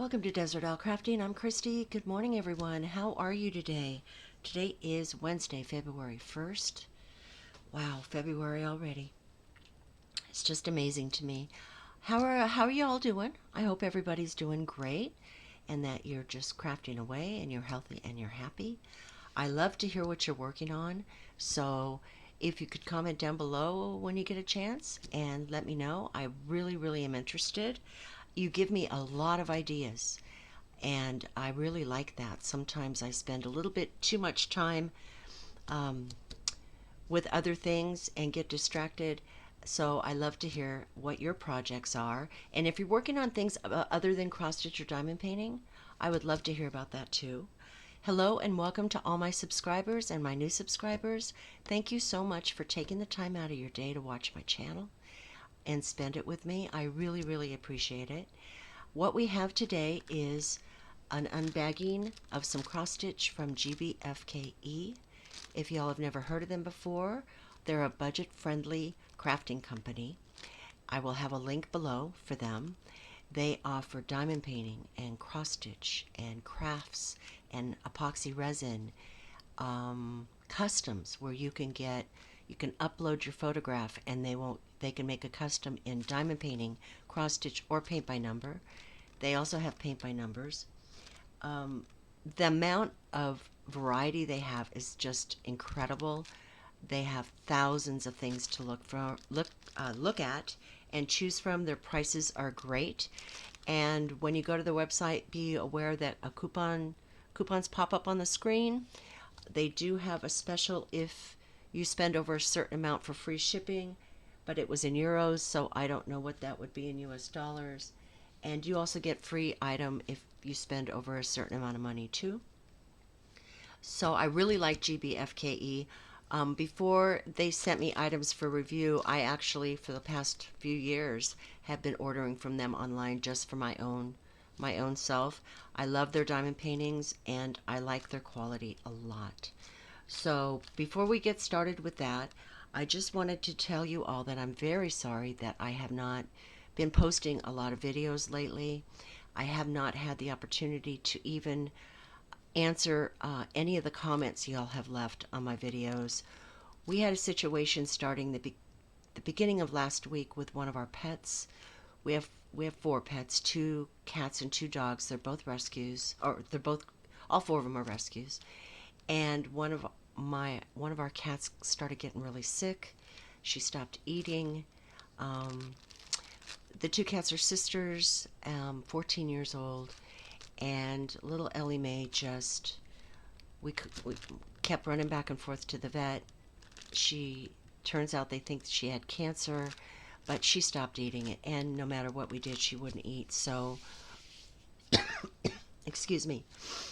Welcome to Desert Isle Crafting. I'm Christy. Good morning, everyone. How are you today? Today is Wednesday, February 1st. Wow, February already. It's just amazing to me. How are you all doing? I hope everybody's doing great and that you're just crafting away and you're healthy and you're happy. I love to hear what you're working on. So if you could comment down below when you get a chance and let me know. I really am interested. You give me a lot of ideas, and I really like that. Sometimes I spend a little bit too much time with other things and get distracted. So I love to hear what your projects are. And if you're working on things other than cross stitch or diamond painting, I would love to hear about that too. Hello and welcome to all my subscribers and my new subscribers. Thank you so much for taking the time out of your day to watch my channel and spend it with me. I really appreciate it. What we have today is an unbagging of some cross stitch from Gbfke. If y'all have never heard of them before, they're a budget-friendly crafting company. I will have a link below for them. They offer diamond painting and cross stitch and crafts and epoxy resin, customs where you can upload your photograph and they can make a custom in diamond painting, cross stitch, or paint by number. They also have paint by numbers. The amount of variety they have is just incredible. They have thousands of things to look at and choose from. Their prices are great, and when you go to the website, be aware that coupons pop up on the screen. They do have a special if you spend over a certain amount for free shipping, but it was in euros, so I don't know what that would be in US dollars. And you also get free item if you spend over a certain amount of money too. So I really like Gbfke. Before they sent me items for review, I actually, for the past few years, have been ordering from them online just for my own self. I love their diamond paintings and I like their quality a lot. So before we get started with that, I just wanted to tell you all that I'm very sorry that I have not been posting a lot of videos lately. I have not had the opportunity to even answer any of the comments y'all have left on my videos. We had a situation starting the beginning of last week with one of our pets. We have 4 pets, 2 cats and 2 dogs. They're both rescues, or all 4 of them are rescues. And one of our cats started getting really sick. She stopped eating. The 2 cats are sisters, 14 years old, and little Ellie Mae we kept running back and forth to the vet. Turns out they think she had cancer, but she stopped eating it, and no matter what we did, she wouldn't eat. So, excuse me,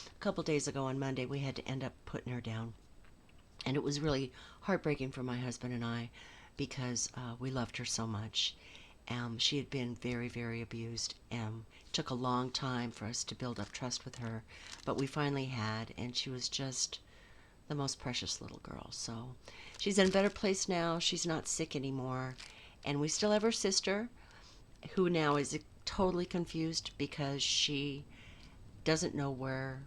a couple days ago on Monday, we had to end up putting her down. And it was really heartbreaking for my husband and I because we loved her so much. She had been very abused. It took a long time for us to build up trust with her, but we finally had, and she was just the most precious little girl. So she's in a better place now. She's not sick anymore. And we still have her sister, who now is totally confused because she doesn't know where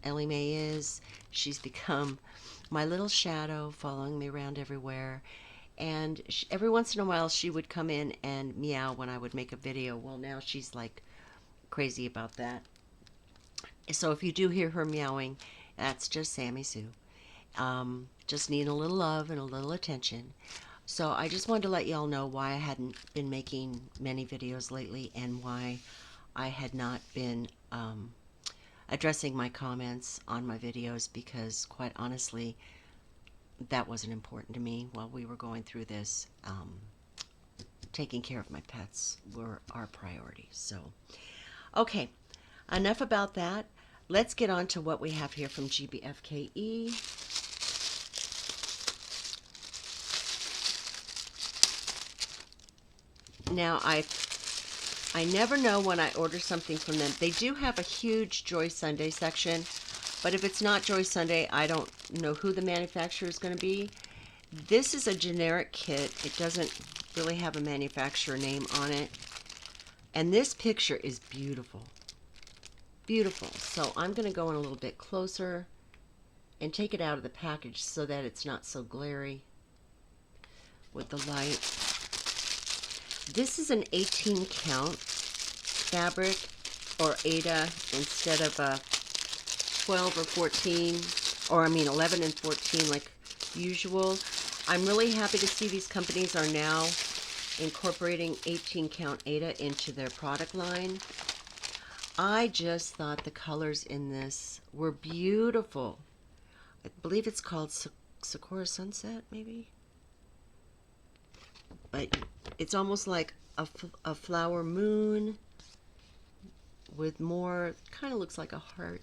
Ellie Mae is. She's become my little shadow, following me around everywhere. And every once in a while she would come in and meow when I would make a video. Well, now she's like crazy about that. So if you do hear her meowing, that's just Sammy Sue. Just needing a little love and a little attention. So I just wanted to let y'all know why I hadn't been making many videos lately and why I had not been addressing my comments on my videos, because quite honestly, that wasn't important to me while we were going through this. Taking care of my pets were our priority. So, okay, enough about that. Let's get on to what we have here from Gbfke. Now, I never know when I order something from them. They do have a huge Joy Sunday section, but if it's not Joy Sunday, I don't know who the manufacturer is going to be. This is a generic kit. It doesn't really have a manufacturer name on it. And this picture is beautiful. Beautiful. So I'm going to go in a little bit closer and take it out of the package so that it's not so glary with the light. This is an 18 count fabric, or Aida, instead of a 12 or 14, or I mean 11 and 14 like usual. I'm really happy to see these companies are now incorporating 18 count Aida into their product line. I just thought the colors in this were beautiful. I believe it's called Sakura Sunset, maybe? But it's almost like a flower moon with more, kind of looks like a heart.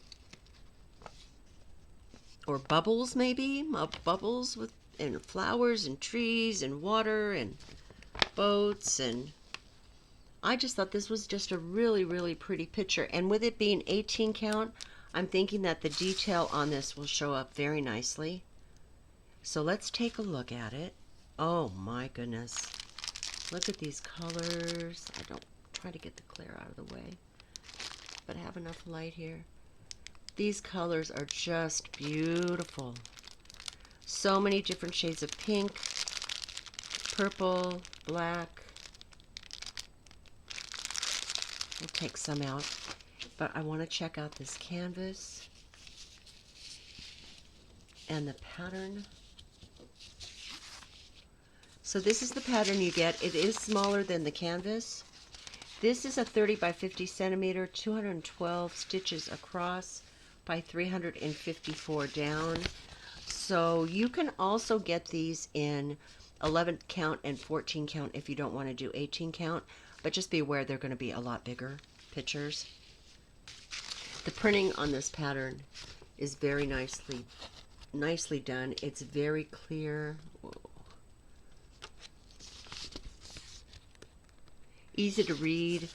Or bubbles, maybe? Bubbles with and flowers and trees and water and boats. And I just thought this was just a really, really pretty picture. And with it being 18 count, I'm thinking that the detail on this will show up very nicely. So let's take a look at it. Oh my goodness. Look at these colors. I don't try to get the glare out of the way, but I have enough light here. These colors are just beautiful. So many different shades of pink, purple, black. We'll take some out, but I want to check out this canvas and the pattern. So this is the pattern you get. It is smaller than the canvas. This is a 30 by 50 centimeter, 212 stitches across by 354 down. So you can also get these in 11 count and 14 count if you don't want to do 18 count, but just be aware they're going to be a lot bigger pictures. The printing on this pattern is very nicely done. It's very clear. Whoa. Easy to read.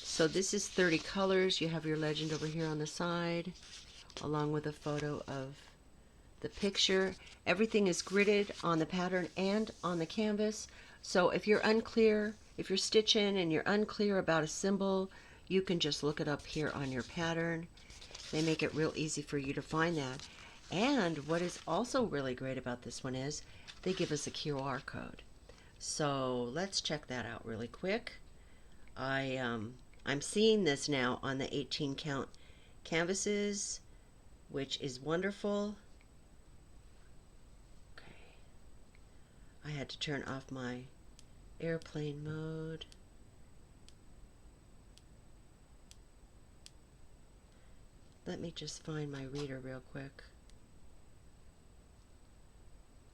So this is 30 colors. You have your legend over here on the side, along with a photo of the picture. Everything is gridded on the pattern and on the canvas. So if you're unclear, if you're stitching and you're unclear about a symbol, you can just look it up here on your pattern. They make it real easy for you to find that. And what is also really great about this one is they give us a QR code. So let's check that out really quick. I'm seeing this now on the 18 count canvases, which is wonderful. Okay. I had to turn off my airplane mode. Let me just find my reader real quick,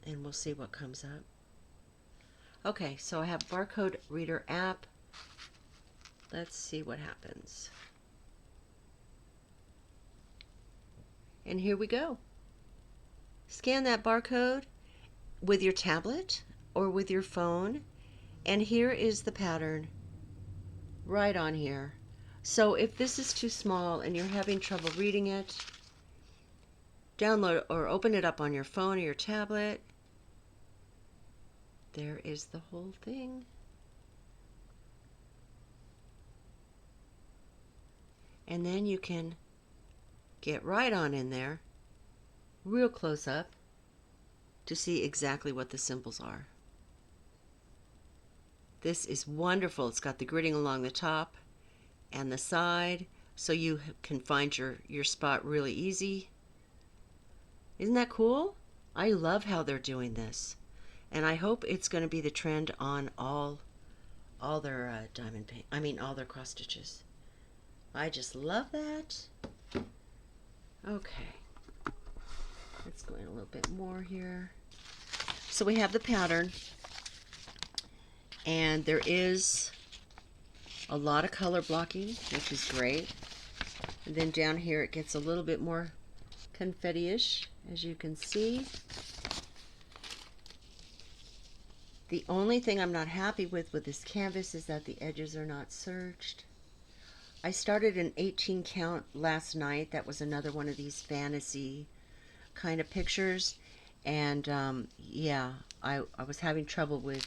and we'll see what comes up. Okay, so I have barcode reader app. Let's see what happens. And here we go. Scan that barcode with your tablet or with your phone, and here is the pattern right on here. So if this is too small and you're having trouble reading it, download or open it up on your phone or your tablet. There is the whole thing. And then you can get right on in there, real close up, to see exactly what the symbols are. This is wonderful. It's got the gridding along the top and the side, so you can find your spot really easy. Isn't that cool? I love how they're doing this, and I hope it's going to be the trend on all their diamond paint. I mean, all their cross stitches. I just love that. Okay, let's go in a little bit more here. So we have the pattern, and there is a lot of color blocking, which is great. And then down here it gets a little bit more confetti-ish, as you can see. The only thing I'm not happy with this canvas is that the edges are not serged. I started an 18 count last night. That was another one of these fantasy kind of pictures, and yeah, I was having trouble with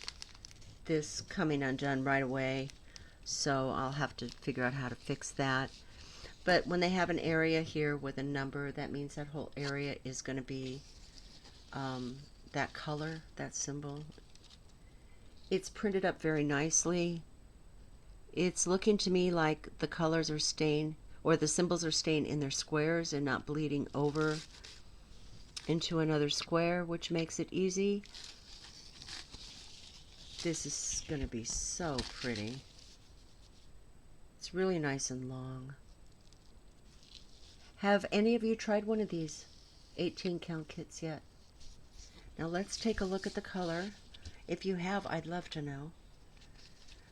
this coming undone right away, so I'll have to figure out how to fix that. But when they have an area here with a number, that means that whole area is going to be that color, that symbol. It's printed up very nicely. It's looking to me like the colors are staying, or the symbols are staying in their squares and not bleeding over into another square, which makes it easy. This is going to be so pretty. It's really nice and long. Have any of you tried one of these 18 count kits yet? Now let's take a look at the color. If you have, I'd love to know.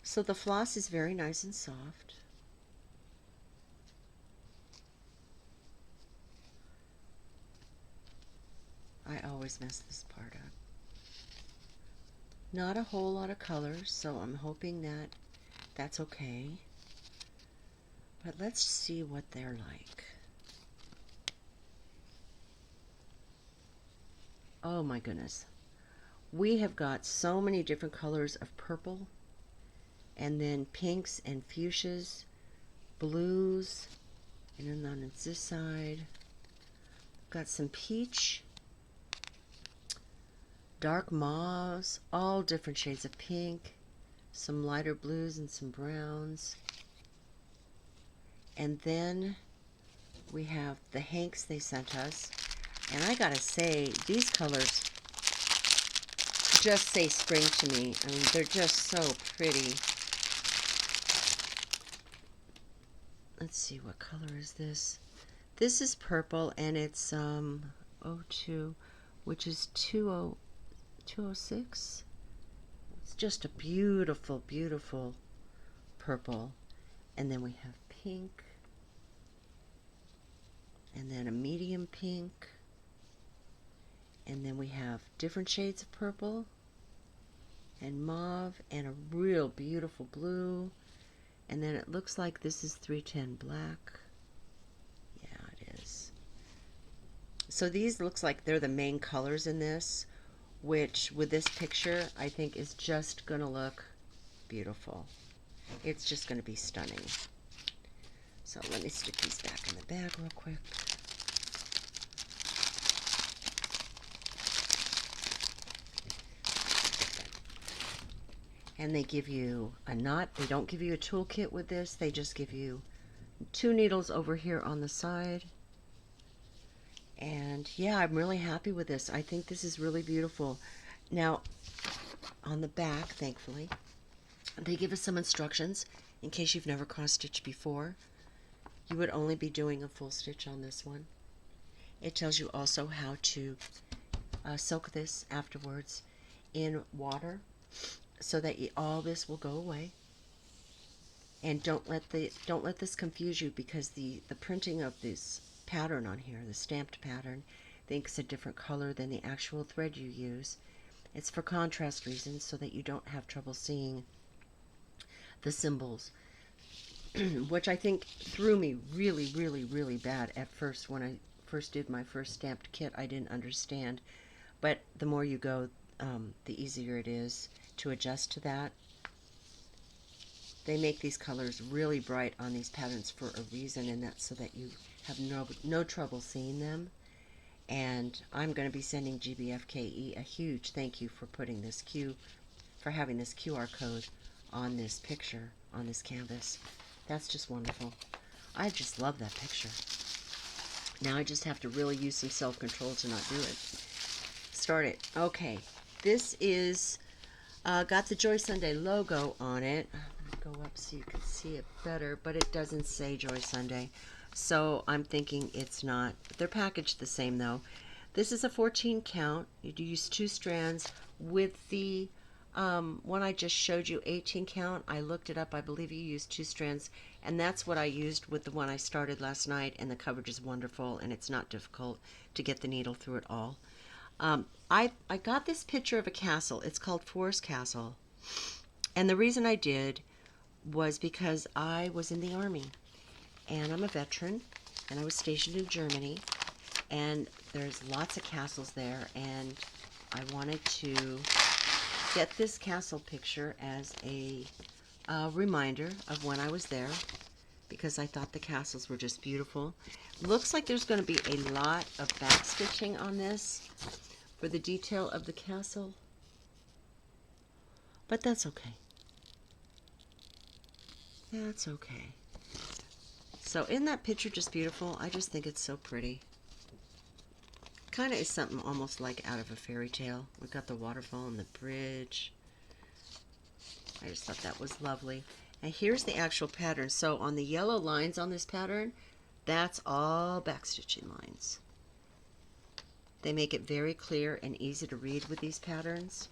So the floss is very nice and soft. I always mess this part up. Not a whole lot of colors, so I'm hoping that that's okay. But let's see what they're like. Oh my goodness. We have got so many different colors of purple, and then pinks and fuchsias, blues, and then on this side, got some peach, dark mauves, all different shades of pink, some lighter blues and some browns. And then we have the hanks they sent us. And I gotta say, these colors just say spring to me. I mean, they're just so pretty. Let's see, what color is this? This is purple, and it's 02, which is 206. It's just a beautiful, beautiful purple. And then we have pink, and then a medium pink, and then we have different shades of purple and mauve and a real beautiful blue, and then it looks like this is 310 black. Yeah, it is. So these looks like they're the main colors in this, which with this picture I think is just gonna look beautiful. It's just gonna be stunning. So let me stick these back in the bag real quick. And they give you a knot. They don't give you a toolkit with this. They just give you 2 needles over here on the side. And yeah, I'm really happy with this. I think this is really beautiful. Now, on the back, thankfully, they give us some instructions in case you've never cross-stitched before. You would only be doing a full stitch on this one. It tells you also how to soak this afterwards in water so that all this will go away. And don't let this confuse you, because the printing of this pattern on here, the stamped pattern, thinks a different color than the actual thread you use. It's for contrast reasons, so that you don't have trouble seeing the symbols. Which I think threw me really, really, really bad at first. When I first did my first stamped kit, I didn't understand. But the more you go, the easier it is to adjust to that. They make these colors really bright on these patterns for a reason, and that's so that you have no trouble seeing them. And I'm going to be sending Gbfke a huge thank you for putting this for having this QR code on this picture, on this canvas. That's just wonderful. I just love that picture. Now I just have to really use some self-control to not do it. Start it. Okay. This is got the Joy Sunday logo on it. I'm going to go up so you can see it better, but it doesn't say Joy Sunday. So I'm thinking it's not. They're packaged the same though. This is a 14 count. You use 2 strands. With the one I just showed you, 18 count, I looked it up. I believe you used 2 strands, and that's what I used with the one I started last night, and the coverage is wonderful, and it's not difficult to get the needle through it all. I got this picture of a castle. It's called Forest Castle, and the reason I did was because I was in the Army, and I'm a veteran, and I was stationed in Germany, and there's lots of castles there, and I wanted to get this castle picture as a reminder of when I was there. because I thought the castles were just beautiful. Looks like there's going to be a lot of back stitching on this for the detail of the castle, but that's okay. That's okay. So isn't that picture just beautiful? I just think it's so pretty. Kind of is something almost like out of a fairy tale. We've got the waterfall and the bridge. I just thought that was lovely. And here's the actual pattern. So on the yellow lines on this pattern, that's all backstitching lines. They make it very clear and easy to read with these patterns.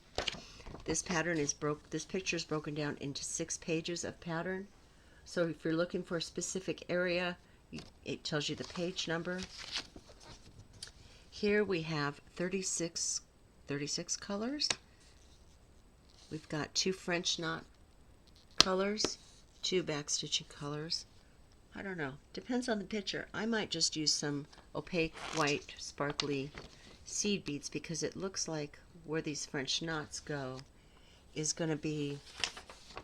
This pattern is this picture is broken down into 6 pages of pattern. So if you're looking for a specific area, it tells you the page number. Here we have 36 colors. We've got 2 French knot colors, 2 backstitching colors. I don't know. Depends on the picture. I might just use some opaque, white, sparkly seed beads because it looks like where these French knots go is going to be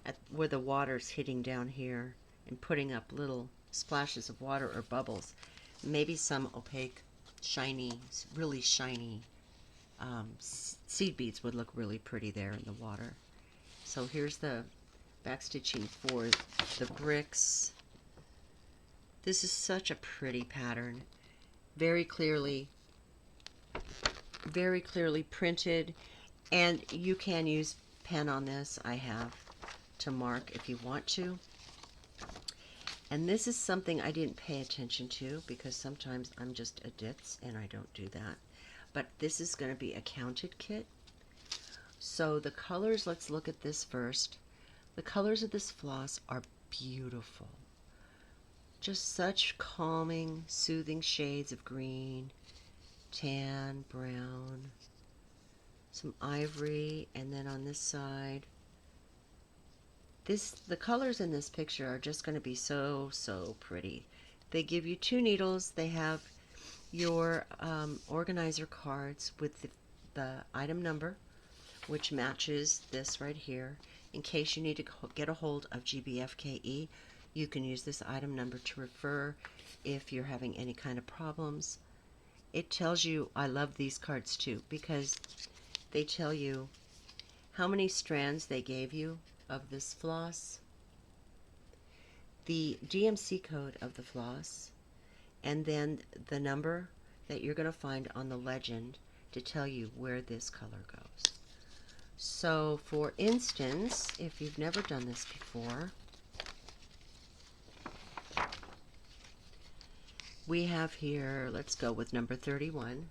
at where the water's hitting down here and putting up little splashes of water or bubbles. Maybe some opaque, shiny, really shiny seed beads would look really pretty there in the water. So here's the backstitching for the bricks. This is such a pretty pattern. Very clearly printed, and you can use pen on this. I have to mark if you want to. And this is something I didn't pay attention to because sometimes I'm just a ditz and I don't do that. But this is going to be a counted kit. So the colors, let's look at this first. The colors of this floss are beautiful. Just such calming, soothing shades of green, tan, brown, some ivory, and then on this side, the colors in this picture are just going to be so pretty. They give you 2 needles. They have your organizer cards with the item number, which matches this right here. In case you need to get a hold of Gbfke, you can use this item number to refer if you're having any kind of problems. It tells you, I love these cards too, because they tell you how many strands they gave you of this floss, the DMC code of the floss, and then the number that you're going to find on the legend to tell you where this color goes. So for instance, if you've never done this before, we have here, let's go with number 31,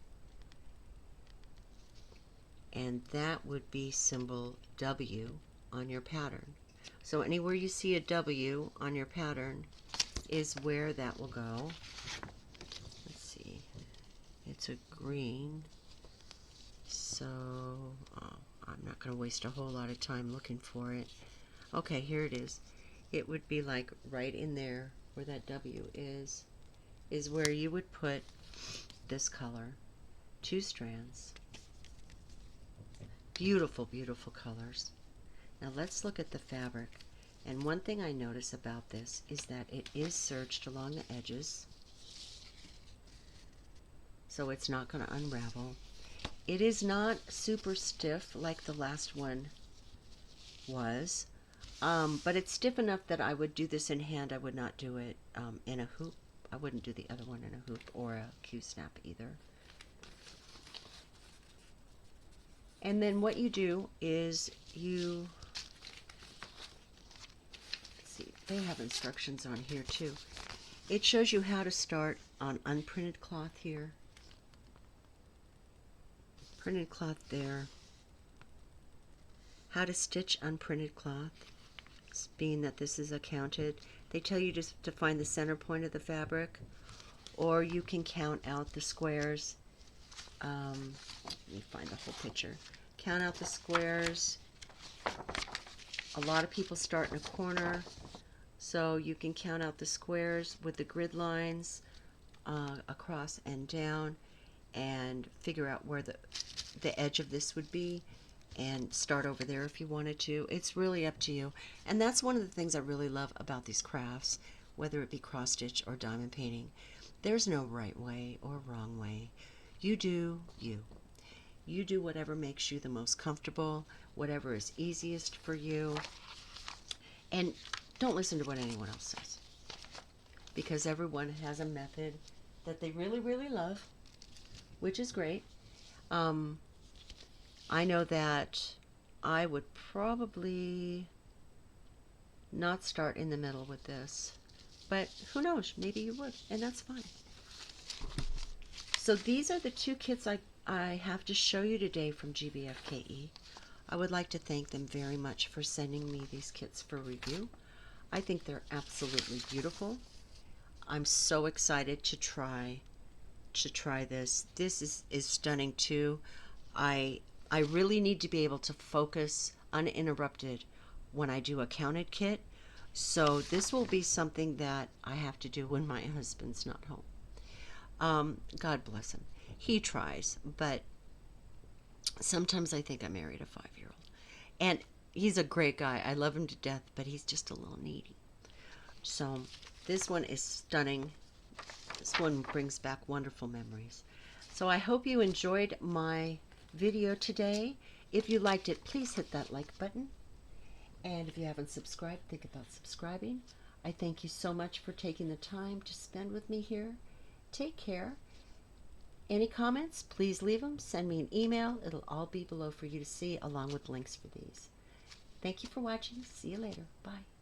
and that would be symbol W on your pattern. So anywhere you see a W on your pattern is where that will go. Let's see, it's a green, so I'm not going to waste a whole lot of time looking for it. Okay, here it is. It would be like right in there where that W is where you would put this color. 2 strands. Beautiful, beautiful colors. Now let's look at the fabric. And one thing I notice about this is that it is serged along the edges, so it's not going to unravel. It is not super stiff like the last one was, but it's stiff enough that I would do this in hand. I would not do it in a hoop. I wouldn't do the other one in a hoop or a Q-snap either. And then what you do is you, let's see, they have instructions on here too. It shows you how to start on unprinted cloth here. Printed cloth there. How to stitch unprinted cloth, being that this is a counted. They tell you just to find the center point of the fabric, or you can count out the squares. Let me find the whole picture. Count out the squares. A lot of people start in a corner, so you can count out the squares with the grid lines across and down, and figure out where the edge of this would be, and start over there if you wanted to. It's really up to you. And that's one of the things I really love about these crafts. whether it be cross stitch or diamond painting. There's no right way or wrong way. You do you. You do whatever makes you the most comfortable, whatever is easiest for you, and don't listen to what anyone else says, because everyone has a method that they really, really love, which is great. I know that I would probably not start in the middle with this, but who knows, maybe you would, and that's fine. So these are the two kits I have to show you today from Gbfke. I would like to thank them very much for sending me these kits for review. I think they're absolutely beautiful. I'm so excited to try this. This is stunning too. I really need to be able to focus uninterrupted when I do a counted kit. So this will be something that I have to do when my husband's not home. God bless him. He tries, but sometimes I think I married a 5-year-old. And he's a great guy. I love him to death, but he's just a little needy. So this one is stunning. This one brings back wonderful memories. So I hope you enjoyed my video today. If you liked it, please hit that like button. And if you haven't subscribed, think about subscribing. I thank you so much for taking the time to spend with me here. Take care. Any comments, please leave them. Send me an email. It'll all be below for you to see, along with links for these. Thank you for watching. See you later. Bye.